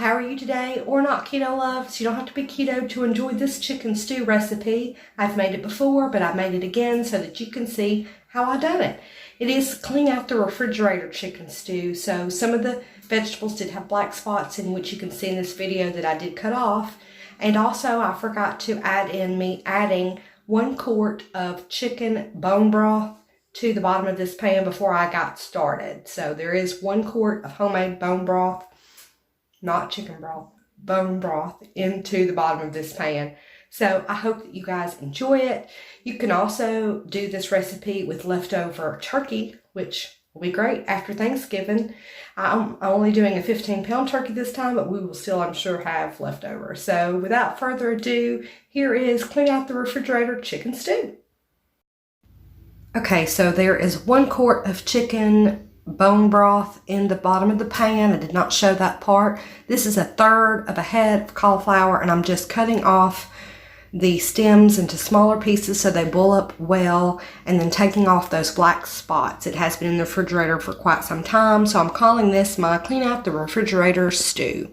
How are you today? Or not keto loves? You don't have to be keto to enjoy this chicken stew recipe. I've made it before, but I made it again so that you can see how I done it. It is clean out the refrigerator chicken stew, so some of the vegetables did have black spots in which you can see in this video that I did cut off. And also I forgot to add in me adding 1 quart of chicken bone broth to the bottom of this pan before I got started. So there is 1 quart of homemade bone broth, not chicken broth, bone broth into the bottom of this pan. So I hope that you guys enjoy it. You can also do this recipe with leftover turkey, which will be great after Thanksgiving. I'm only doing a 15-pound turkey this time, but we will still, I'm sure, have leftover. So without further ado, here is clean out the refrigerator chicken stew. Okay, so there is 1 quart of chicken bone broth in the bottom of the pan. I did not show that part. This is 1/3 of a head of cauliflower, and I'm just cutting off the stems into smaller pieces so they boil up well, and then taking off those black spots. It has been in the refrigerator for quite some time, so I'm calling this my clean out the refrigerator stew.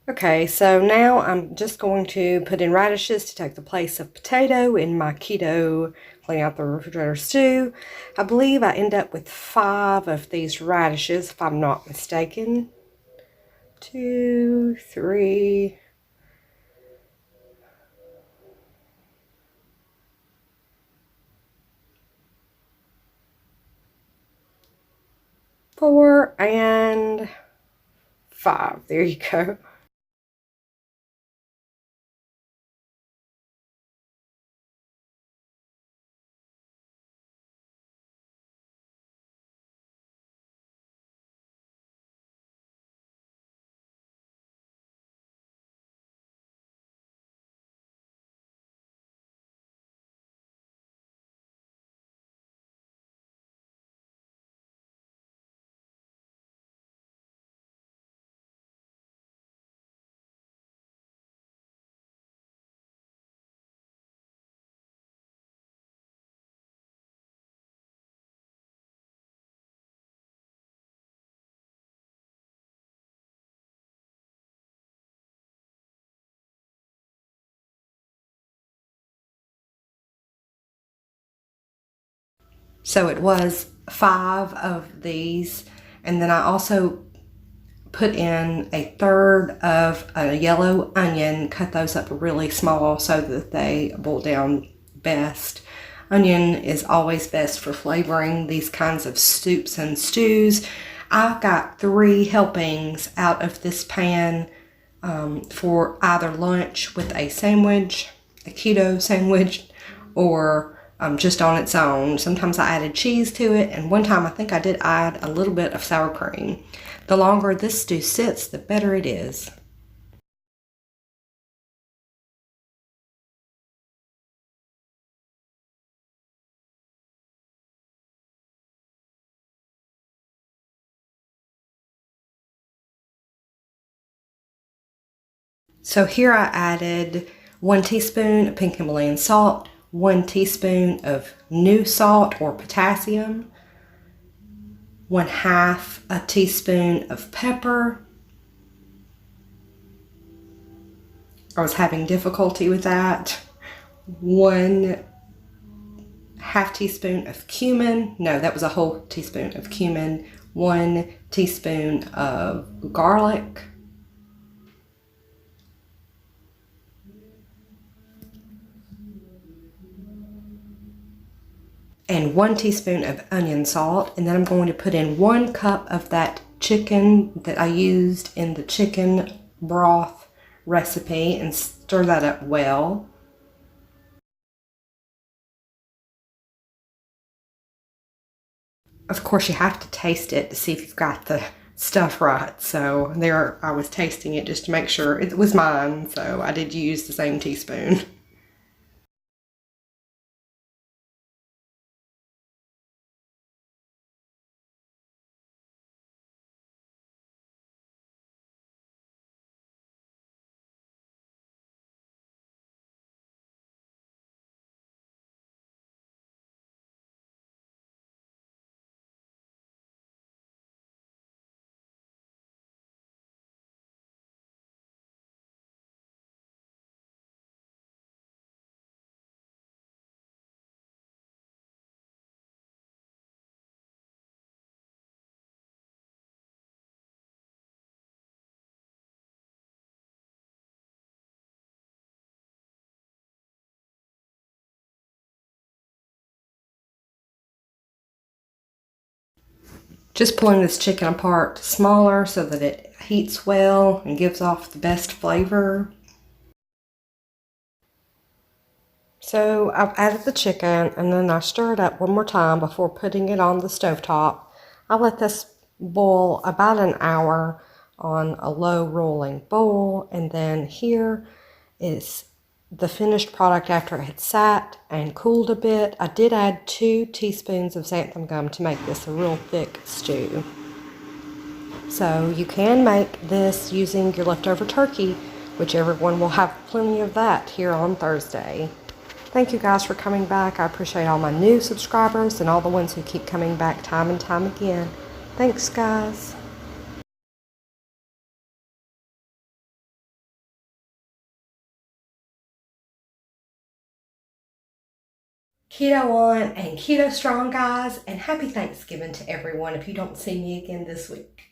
Okay, so now I'm just going to put in radishes to take the place of potato in my keto clean out the refrigerator stew. I believe I end up with 5 of these radishes, if I'm not mistaken. 2, 3, 4, and 5. There you go. So it was 5 of these, and then I also put in 1/3 of a yellow onion, cut those up really small so that they boil down best. Onion is always best for flavoring these kinds of soups and stews. I've got 3 helpings out of this pan for either lunch with a sandwich, a keto sandwich, or just on its own. Sometimes I added cheese to it, and one time I think I did add a little bit of sour cream. The longer this stew sits, the better it is. So here I added 1 teaspoon of pink Himalayan salt, 1 teaspoon of new salt or potassium, 1/2 a teaspoon of pepper. I was having difficulty with that. 1/2 teaspoon of cumin. No, that was a whole teaspoon of cumin. 1 teaspoon of garlic. And 1 teaspoon of onion salt. And then I'm going to put in 1 cup of that chicken that I used in the chicken broth recipe and stir that up well. Of course, you have to taste it to see if you've got the stuff right. So there, I was tasting it just to make sure it was mine. So I did use the same teaspoon. Just pulling this chicken apart smaller so that it heats well and gives off the best flavor. So I've added the chicken and then I stir it up one more time before putting it on the stovetop. I let this boil about an hour on a low rolling boil, and then here is the finished product after it had sat and cooled a bit. I did add 2 teaspoons of xanthan gum to make this a real thick stew. So you can make this using your leftover turkey, which everyone will have plenty of that here on Thursday. Thank you guys for coming back. I appreciate all my new subscribers and all the ones who keep coming back time and time again. Thanks, guys. Keto on and keto strong, guys, and happy Thanksgiving to everyone if you don't see me again this week.